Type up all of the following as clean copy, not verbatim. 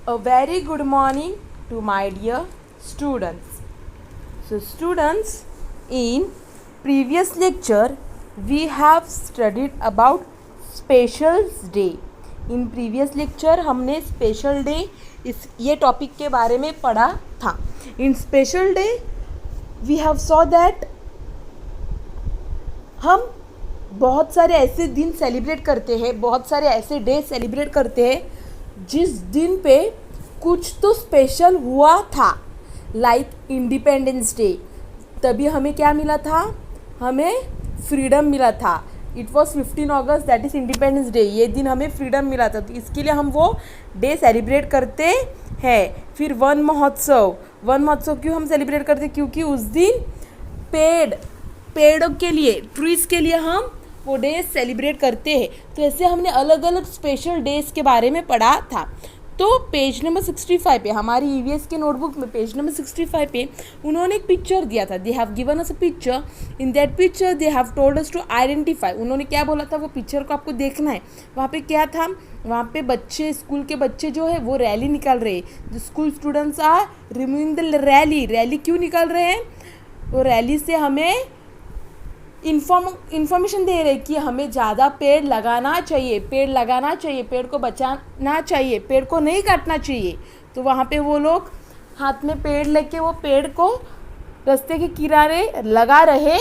A very good morning to my dear students. So students, in previous lecture we have studied about Special Day. In previous lecture हमने special day ये topic के बारे में पढ़ा था. In Special Day we have saw that हम बहुत सारे ऐसे दिन सेलिब्रेट करते हैं, बहुत सारे ऐसे डे सेलिब्रेट करते हैं जिस दिन पे कुछ तो स्पेशल हुआ था. लाइक इंडिपेंडेंस डे, तभी हमें क्या मिला था, हमें फ्रीडम मिला था. It was 15 August, that is independence day. ये दिन हमें फ्रीडम मिला था, तो इसके लिए हम वो डे सेलिब्रेट करते हैं. फिर वन महोत्सव क्यों हम सेलिब्रेट करते हैं, क्योंकि उस दिन पेड़ों के लिए, ट्रीज़ के लिए हम वो डे सेलिब्रेट करते हैं. तो ऐसे हमने अलग अलग स्पेशल डेज के बारे में पढ़ा था. तो पेज नंबर 65 पे, हमारी ईवीएस के नोटबुक में पेज नंबर 65 पे उन्होंने एक पिक्चर दिया था. They have given us a picture. In that picture they have told us to identify. उन्होंने क्या बोला था, वो पिक्चर को आपको देखना है. वहाँ पे क्या था, वहाँ पे बच्चे, स्कूल के बच्चे जो है वो रैली निकाल रहे हैं. जो school students are removing the rally क्यों निकाल रहे हैं, वो रैली से हमें इन्फॉर्मेशन दे रहे कि हमें ज़्यादा पेड़ लगाना चाहिए, पेड़ को बचाना चाहिए, पेड़ को नहीं काटना चाहिए. तो वहाँ पे वो लोग हाथ में पेड़ लेके वो पेड़ को रास्ते के किनारे लगा रहे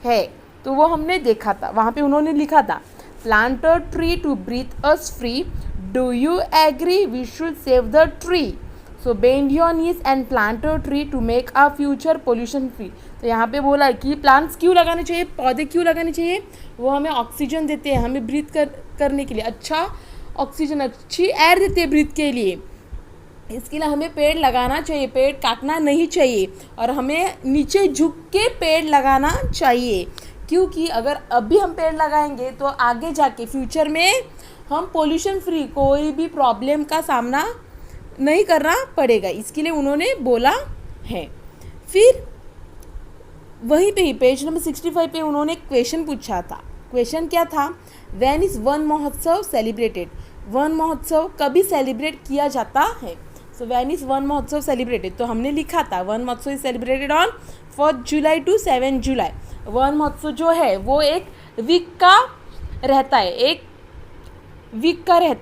हैं. तो वो हमने देखा था. वहाँ पे उन्होंने लिखा था, plant a tree to breathe us free, do you agree we should save the tree, so bend your knees and plant a tree to make our future pollution free. तो यहाँ पे बोला कि प्लांट्स क्यों लगाने चाहिए, पौधे क्यों लगाने चाहिए, वो हमें ऑक्सीजन देते हैं, हमें ब्रीथ करने के लिए अच्छा ऑक्सीजन, अच्छी एयर देते हैं ब्रीथ के लिए. इसके लिए हमें पेड़ लगाना चाहिए, पेड़ काटना नहीं चाहिए, और हमें नीचे झुक के पेड़ लगाना चाहिए. क्योंकि अगर अभी हम पेड़ लगाएंगे तो आगे जाके फ्यूचर में हम पोल्यूशन फ्री, कोई भी प्रॉब्लम का सामना नहीं करना पड़ेगा. इसके लिए उन्होंने बोला है. फिर वहीं पे ही पेज नंबर 65 पे उन्होंने क्वेश्चन पूछा था. क्वेश्चन क्या था, when is Van Mahotsav celebrated. Van Mahotsav कभी सेलिब्रेट किया जाता है. So when is Van Mahotsav celebrated, तो हमने लिखा था Van Mahotsav is celebrated on 4 July to 7 July. Van Mahotsav जो है वो एक वीक का रहता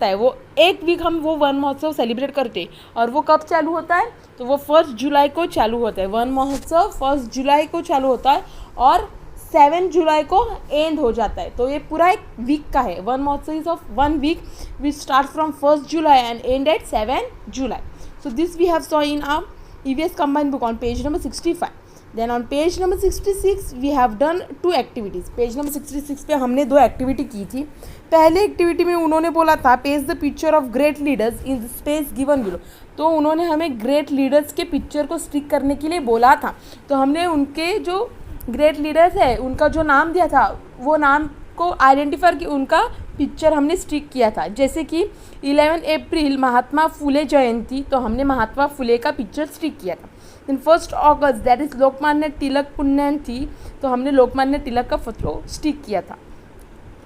है, वो एक वीक हम वो वन महोत्सव सेलिब्रेट करते. और वो कब चालू होता है, तो वो 1 जुलाई को चालू होता है. वन महोत्सव 1 जुलाई को चालू होता है और 7 जुलाई को एंड हो जाता है. तो ये पूरा एक वीक का है. Van Mahotsav is of 1 week which start from 1 July and end at 7 July. So this we have saw in our EVS combined book on page number 65. Then on page number 66 we have done 2 activities. Page number 66 पे हमने 2 activity की थी. पहले activity में उन्होंने बोला था, page the picture of great leaders in the space given below. तो उन्होंने हमें ग्रेट लीडर्स के पिक्चर को स्टिक करने के लिए बोला था. तो हमने उनके जो ग्रेट लीडर्स है उनका जो नाम दिया था, वो नाम को आइडेंटिफाई करके उनका पिक्चर हमने स्टिक किया था. जैसे कि 11 अप्रैल महात्मा फुले जयंती, तो हमने महात्मा फुले का पिक्चर स्टिक किया था. Then 1 August that is Lokmanya Tilak punyatithi, तो हमने लोकमान्य तिलक का फोटो स्टिक किया था.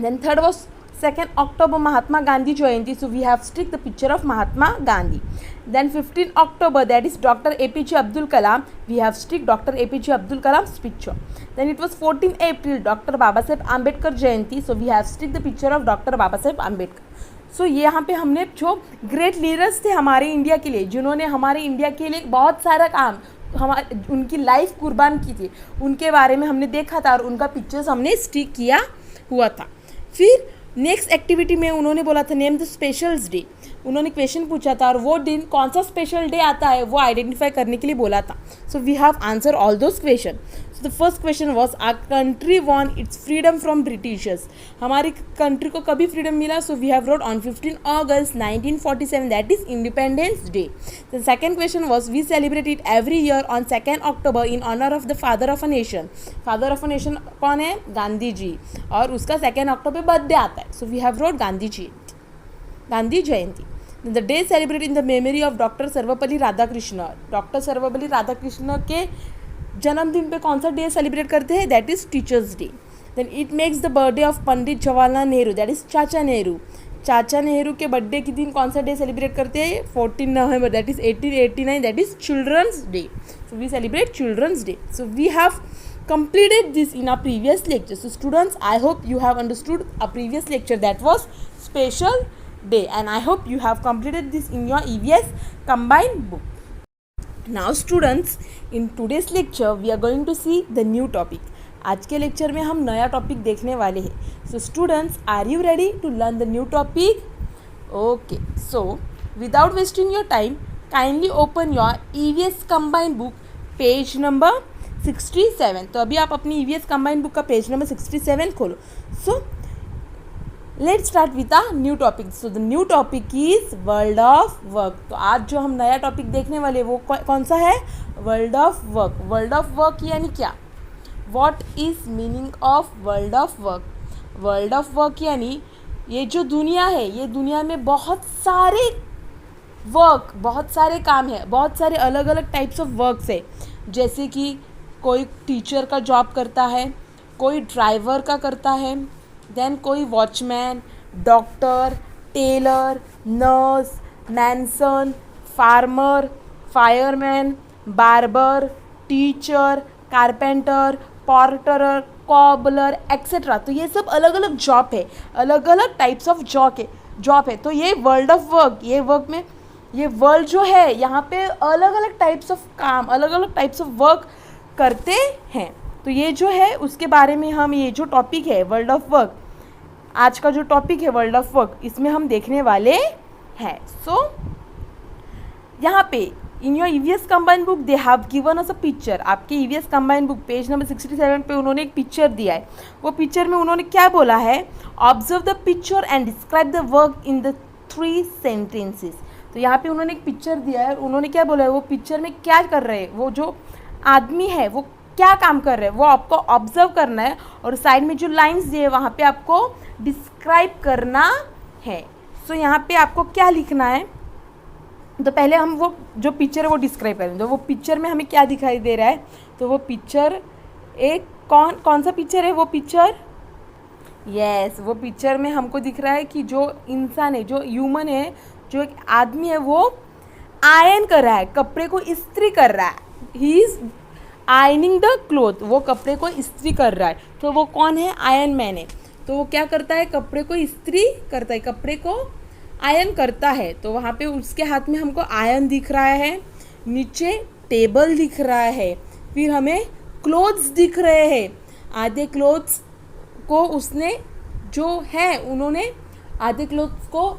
Then 3rd was 2 October Mahatma Gandhi Jayanti, so we have stick the picture of Mahatma Gandhi. Then 15 October that is doctor APJ Abdul Kalam, we have stick doctor APJ Abdul Kalam's picture. Then it was 14 April doctor Baba Saheb Ambedkar Jayanti, so we have stick the picture of doctor Baba Saheb Ambedkar. So यहाँ पे हमने जो great leaders थे हमारे India के लिए, जिन्होंने हमारे इंडिया के लिए बहुत सारा काम, उनकी लाइफ कुर्बान की थी, उनके बारे में हमने देखा था और उनका पिक्चर्स हमने स्टिक किया हुआ था. फिर नेक्स्ट एक्टिविटी में उन्होंने बोला था, नेम द स्पेशल्स डे. उन्होंने क्वेश्चन पूछा था और वो दिन कौन सा स्पेशल डे आता है वो आइडेंटिफाई करने के लिए बोला था. So we have answer all those question. So the first question was, our country won its freedom from Britishers. हमारी कंट्री को कभी फ्रीडम मिला, so we have wrote on 15 August 1947, that is independence day. The second question was, we celebrate it every year on 2 October in honour of the father of a nation. Father of a nation कौन है, गांधी जी, और उसका 2 अक्टूबर birthday आता है. So we have wrote Gandhi Jayanti. The day celebrate in the memory of doctor Sarvepalli Radhakrishna. Doctor Sarvepalli Radhakrishna के जन्मदिन पे कौन सा डे सेलिब्रेट करते हैं, that is teachers day. Then it makes the birthday of Pandit Jawaharlal Nehru, that is Chacha Nehru. चाचा नेहरू के बर्थडे के दिन कौन सा डे सेलिब्रेट करते हैं? 14 November, that is 1889, that is children's day. So we celebrate children's day. So we have completed this in our previous lecture. So students, I hope you have understood our previous lecture, that was special day, and I hope you have completed this in your EVS combined book. Now students, in today's lecture we are going to see the new topic. आज के lecture में हम नया topic देखने वाले हैं. So students, are you ready to learn the new topic? Okay, so without wasting your time, kindly open your EVS combined book, page number 67. तो अभी आप अपनी EVS combined book का पेज नंबर 67 खोलो. So let's start with a new topic. So the new topic is world of work. तो आज जो हम नया टॉपिक देखने वाले वो कौन सा है? World of work. World of work यानी क्या? What is meaning of world of work? World of work यानी ये जो दुनिया है, ये दुनिया में बहुत सारे वर्क, बहुत सारे काम है, बहुत सारे अलग अलग टाइप्स ऑफ वर्क्स है. जैसे कि कोई टीचर का जॉब करता है, कोई ड्राइवर का करता है, देन कोई watchman, doctor, tailor, nurse, mason, farmer, fireman, barber, teacher, carpenter, porter, cobbler etcetera. तो ये सब अलग अलग जॉब है, अलग अलग टाइप्स ऑफ जॉब है. तो ये वर्ल्ड ऑफ वर्क, ये वर्क में ये वर्ल्ड जो है यहाँ पे अलग अलग टाइप्स ऑफ काम, अलग अलग टाइप्स ऑफ वर्क करते हैं. तो ये जो है उसके बारे में हम, ये जो टॉपिक है वर्ल्ड ऑफ वर्क, आज का जो टॉपिक है वर्ल्ड ऑफ वर्क, इसमें हम देखने वाले हैं. सो यहाँ पे इन your EVS combined book they have given us a picture. आपके EVS combined book page number 67 पे उन्होंने एक पिक्चर दिया है. वो पिक्चर में उन्होंने क्या बोला है? Observe the picture and describe the work in the 3 sentences. तो यहाँ पे उन्होंने एक पिक्चर दिया है. उन्होंने क्या बोला है? वो पिक्चर में क्या कर रहे हैं, वो जो आदमी है वो क्या काम कर रहे हैं, वो आपको ऑब्जर्व करना है. और साइड में जो लाइंस दिए वहाँ पे आपको डिस्क्राइब करना है. सो यहाँ पे आपको क्या लिखना है? तो पहले हम वो जो पिक्चर है वो डिस्क्राइब करेंगे. तो वो पिक्चर में हमें क्या दिखाई दे रहा है? तो वो पिक्चर एक कौन सा पिक्चर है? वो पिक्चर, यस, वो पिक्चर में हमको दिख रहा है कि जो इंसान है, जो ह्यूमन है, जो एक आदमी है, वो आयरन कर रहा है, कपड़े को इस्त्री कर रहा है. He is ironing the cloth. वो कपड़े को इस्त्री कर रहा है. तो वो कौन है? आयरन मैन है. तो वो क्या करता है? कपड़े को इस्त्री करता है, कपड़े को आयरन करता है. तो वहाँ पे उसके हाथ में हमको आयरन दिख रहा है, नीचे टेबल दिख रहा है, फिर हमें क्लोथ्स दिख रहे हैं. आधे क्लोथ्स को उसने जो है, उन्होंने आधे क्लोथ्स को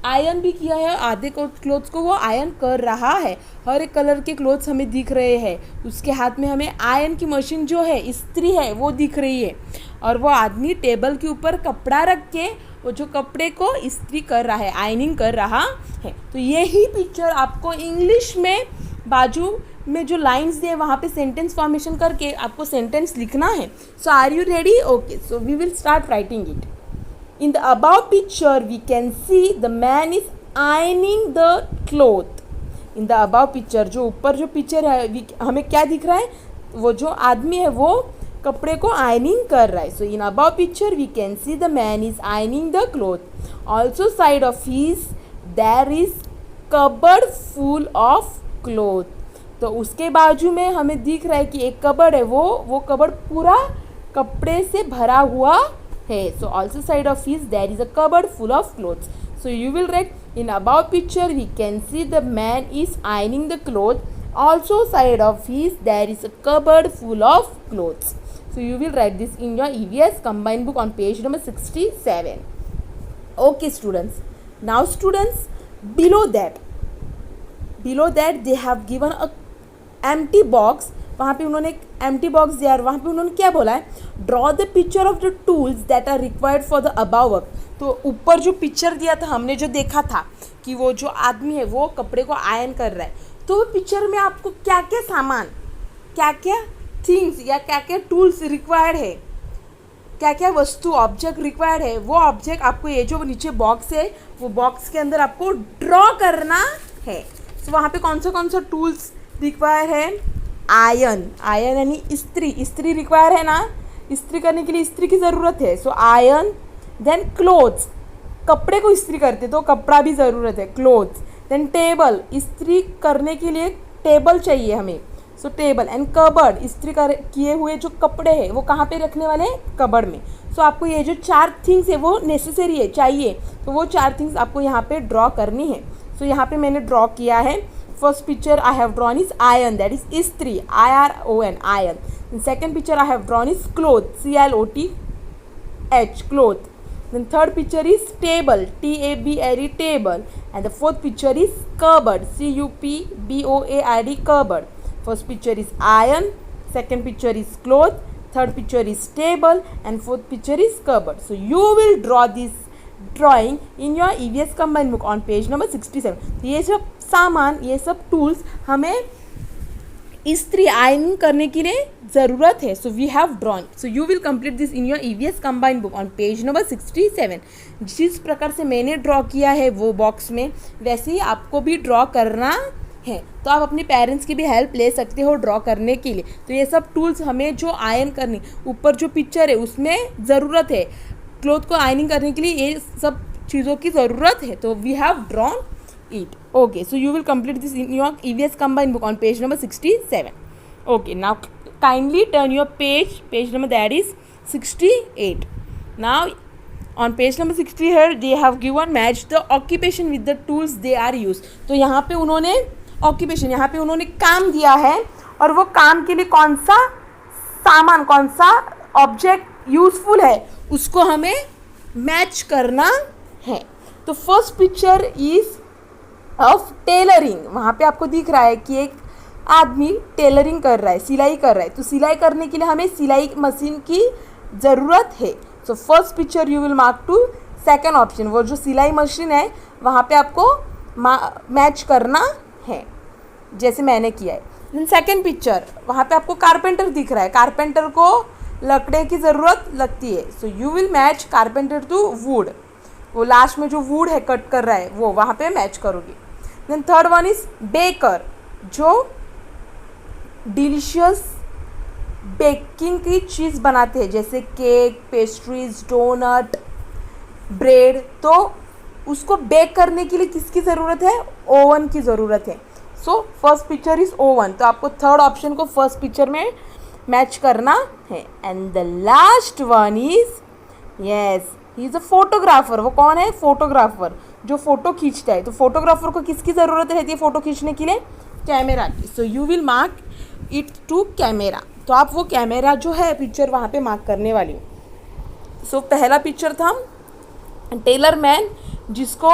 आयरन भी किया है, आधे क्लोथ्स को वो आयरन कर रहा है. हर एक कलर के क्लोथ्स हमें दिख रहे हैं. उसके हाथ में हमें आयरन की मशीन जो है, इस्त्री है, वो दिख रही है. और वो आदमी टेबल के ऊपर कपड़ा रख के वो जो कपड़े को इस्त्री कर रहा है, आयनिंग कर रहा है. तो यही पिक्चर आपको इंग्लिश में बाजू में जो लाइंस दिए वहाँ पे सेंटेंस फॉर्मेशन करके आपको सेंटेंस लिखना है. So are you ready? Okay, so we will start writing it. In the above picture, we can see the man is ironing the cloth. In the above picture, जो ऊपर जो picture है, हमें क्या दिख रहा है? वो जो आदमी है वो कपड़े को आयनिंग कर रहा है. So in above picture, we can see the man is ironing the cloth. Also side of his, there is cupboard full of cloth. तो उसके बाजू में हमें दिख रहा है कि एक कबर्ड है, वो कबर्ड पूरा कपड़े से भरा हुआ है. So also side of his there is a cupboard full of clothes. So you will write in above picture we can see the man is ironing the clothes. Also side of his there is a cupboard full of clothes. So you will write this in your EVS combined book on page number 67. Okay students. Now students, below that they have given a empty box. वहाँ पे उन्होंने एक empty box दिया और वहाँ पे उन्होंने क्या बोला है? Draw the picture of the tools that are required for the above work. तो ऊपर जो पिक्चर दिया था, हमने जो देखा था कि वो जो आदमी है वो कपड़े को आयरन कर रहा है. तो वो पिक्चर में आपको क्या क्या सामान, क्या क्या थिंग्स या क्या क्या टूल्स रिक्वायर्ड है, क्या क्या वस्तु ऑब्जेक्ट रिक्वायर्ड है, वो ऑब्जेक्ट आपको ये जो नीचे बॉक्स है वो बॉक्स के अंदर आपको ड्रॉ करना है. तो वहाँ पे कौन सा टूल्स रिक्वायर है? आयरन यानी इस्त्री रिक्वायर है ना, इस्त्री करने के लिए इस्त्री की ज़रूरत है. सो आयरन, देन क्लोथ्स, कपड़े को इस्त्री करते तो कपड़ा भी ज़रूरत है, क्लोथ्स। देन टेबल, इस्त्री करने के लिए टेबल चाहिए हमें, सो टेबल। एंड कबर्ड, इस्त्री किए हुए जो कपड़े हैं वो कहाँ पे रखने वाले हैं, कबर्ड में। सो आपको ये जो 4 थिंग्स है वो नेसेसरी है, चाहिए, तो वो 4 थिंग्स आपको यहाँ पे ड्रॉ करनी है। सो यहाँ पे मैंने ड्रॉ किया है। First picture I have drawn is iron, that is इस्त्री, IRON, iron. Second picture I have drawn is cloth, CLOTH, cloth. Then third picture is table, TABLE, table. And the fourth picture is cupboard, CUPBOARD, cupboard. First picture is iron, second picture is cloth, third picture is table, and fourth picture is cupboard. So you will draw this drawing in your EVS combined book on page number 67. ये सब सामान, ये सब tools हमें इस्त्री iron करने के लिए ज़रूरत है। So we have drawn, so you will complete this in your EVS combined book on page number 67। जिस प्रकार से मैंने ड्रॉ किया है वो बॉक्स में, वैसे ही आपको भी ड्रॉ करना है। तो आप अपने पेरेंट्स की भी हेल्प ले सकते हो ड्रॉ करने के लिए। तो ये सब टूल्स हमें जो आयरन करनी, ऊपर जो पिक्चर है उसमें ज़रूरत है, क्लोथ को आयरनिंग करने के लिए ये सब चीज़ों की ज़रूरत है। तो we have drawn it. Okay, so you will complete this in your EVS combined book on page number 67. Okay, now kindly turn your page number, that is 68. Now on page number 60 here they have given match the occupation with the tools they are used. तो यहाँ पे उन्होंने occupation, यहाँ पे उन्होंने काम दिया है और वो काम के लिए कौन सा सामान, कौन सा ऑब्जेक्ट यूजफुल है उसको हमें मैच करना है। तो first picture is of tailoring. वहाँ पे आपको दिख रहा है कि एक आदमी टेलरिंग कर रहा है, सिलाई कर रहा है। तो सिलाई करने के लिए हमें सिलाई मशीन की ज़रूरत है। So first picture you will mark to second option, वो जो सिलाई मशीन है वहाँ पे आपको मैच करना है जैसे मैंने किया है। देन सेकेंड पिक्चर, वहाँ पे आपको कारपेंटर दिख रहा है, कारपेंटर को लकड़े की ज़रूरत लगती है। So you will match carpenter to wood, वो लास्ट में जो वुड है कट कर रहा है वो वहाँ पे मैच करोगे। Then third one is baker, जो डिलीशियस बेकिंग की चीज़ बनाते हैं जैसे केक, पेस्ट्रीज, डोनट, ब्रेड। तो उसको बेक करने के लिए किसकी ज़रूरत है, ओवन की ज़रूरत है। So first picture is oven, तो आपको थर्ड ऑप्शन को फर्स्ट पिक्चर में मैच करना है। And the last one is, yes, he is a photographer. वो कौन है, फोटोग्राफर, जो फ़ोटो खींचता है। तो फोटोग्राफर को किसकी ज़रूरत रहती है फ़ोटो खींचने के लिए, कैमरा की। So you will mark it to camera. तो आप वो कैमरा जो है पिक्चर वहाँ पे मार्क करने वाली हूँ। सो पहला पिक्चर था टेलर मैन, जिसको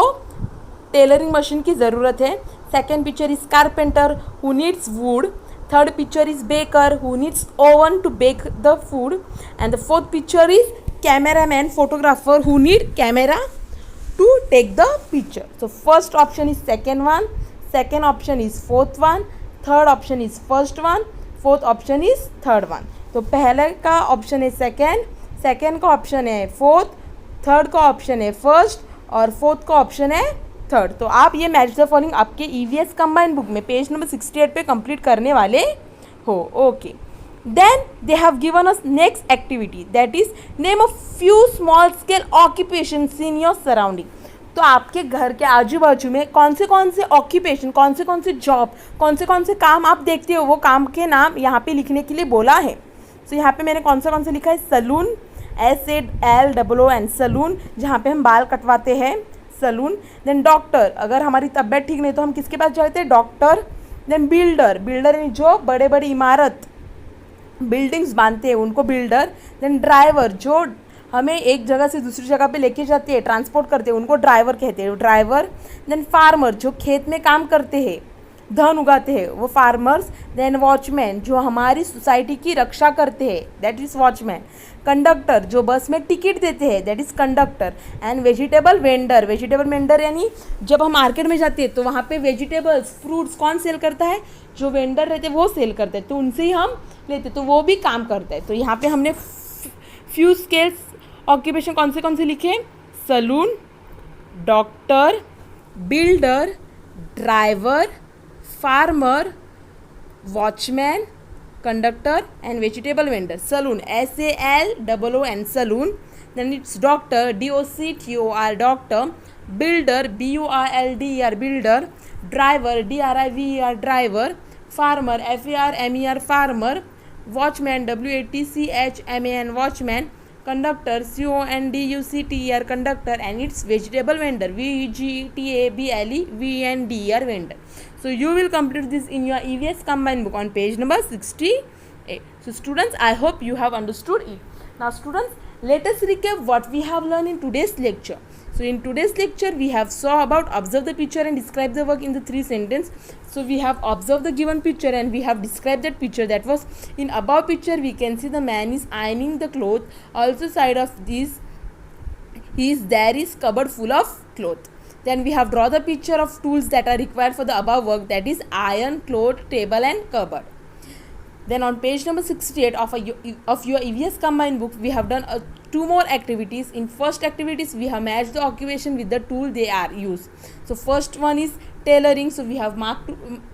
टेलरिंग मशीन की ज़रूरत है। Second picture is carpenter who needs wood. Third picture is baker who needs oven to bake the food. And the fourth picture is cameraman, photographer who need camera to take the picture. So first option is second one, second option is fourth one, third option is first one, fourth option is third one. तो पहले का option है second, second का option है fourth, third का option है first और fourth का ऑप्शन है थर्ड। तो आप ये मैच द फॉलोइंग आपके EVS कंबाइंड बुक में पेज नंबर 68 पे कंप्लीट करने वाले हो। Okay, then they have given us next activity, that is name a few small scale occupations in your surrounding. तो आपके घर के आजू बाजू में कौन से ऑक्यूपेशन, कौन से जॉब, कौन से काम आप देखते हो, वो काम के नाम यहाँ पे लिखने के लिए बोला है। तो यहाँ पे मैंने कौन से लिखा है, सलून, SALOON, सलून, जहाँ पे हम बाल कटवाते हैं, सलून। देन डॉक्टर, अगर हमारी तबीयत ठीक नहीं तो हम किसके पास जाते हैं, डॉक्टर। देन बिल्डर, बिल्डर यानी जो बड़े बड़ी इमारत, बिल्डिंग्स बांधते हैं उनको बिल्डर। देन ड्राइवर, जो हमें एक जगह से दूसरी जगह पे लेके जाते हैं, ट्रांसपोर्ट करते हैं, उनको ड्राइवर कहते हैं, ड्राइवर। देन फार्मर, जो खेत में काम करते हैं, धन उगाते हैं, वो फार्मर्स। देन वॉचमैन, जो हमारी सोसाइटी की रक्षा करते हैं, दैट इज़ वॉचमैन। कंडक्टर, जो बस में टिकट देते हैं, that is conductor. And vegetable vendor, vegetable vendor यानी जब हम मार्केट में जाते हैं तो वहाँ पे वेजिटेबल्स, फ्रूट्स कौन सेल करता है, जो वेंडर रहते हैं वो सेल करते हैं, तो उनसे ही हम लेते, तो वो भी काम करता है। तो यहाँ पे हमने फ्यू स्केल्स ऑक्यूपेशन कौन से लिखे, saloon, doctor, builder, driver, farmer, watchman, conductor and vegetable vendor. Saloon, SALOON, saloon. then it's doctor, doctor, doctor, builder, bulder, builder, driver, driver, driver, farmer, farmer, farmer, watchman, watchman, watchman, conductor, conductor, conductor, and it's vegetable vendor, vegetable vendor. So you will complete this in your EVS combined book on page number 68. So students, I hope you have understood it. Now students, let us recap what we have learned in today's lecture. So in today's lecture we have saw about observe the picture and describe the work in the 3 sentences. So we have observed the given picture and we have described that picture. That was in above picture we can see the man is ironing the clothes. Also side of this there is cupboard full of clothes. Then we have draw the picture of tools that are required for the above work, that is iron, cloth, table and cupboard. Then on page number 68 of your EVS combined book, we have done 2 more activities. In first activities, we have matched the occupation with the tool they are used. So first one is tailoring, so we have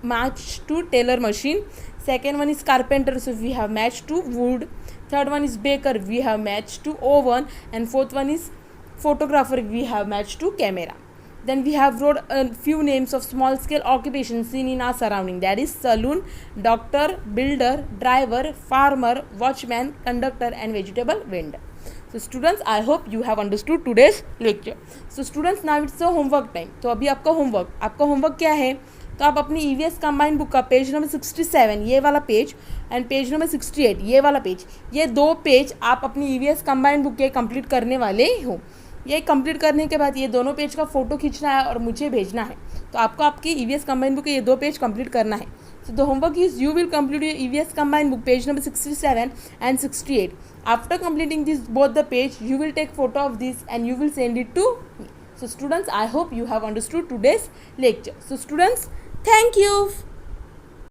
matched to tailor machine. Second one is carpenter, so we have matched to wood. Third one is baker, we have matched to oven. And fourth one is photographer, we have matched to camera. Then we have wrote a few names of small scale occupations seen in our surrounding, that is saloon, doctor, builder, driver, farmer, watchman, conductor and vegetable vendor. So students, I hope you have understood today's lecture. So students, now it's a homework time. तो अभी आपका homework क्या है, तो आप अपनी EVS combined book का page number 67 ये वाला पेज एंड पेज नंबर 68 ये वाला पेज, ये 2 पेज आप अपनी EVS कंबाइंड बुक के कंप्लीट करने वाले हो. ये कंप्लीट करने के बाद ये दोनों पेज का फ़ोटो खींचना है और मुझे भेजना है. तो आपको आपकी EVS कंबाइंड बुक के ये 2 पेज कंप्लीट करना है. So the homework is you will complete your EVS combined book page number 67 and 68. After completing this both the page, you will take photo of this and you will send it to me. So students, I hope you have understood today's lecture. So students, thank you.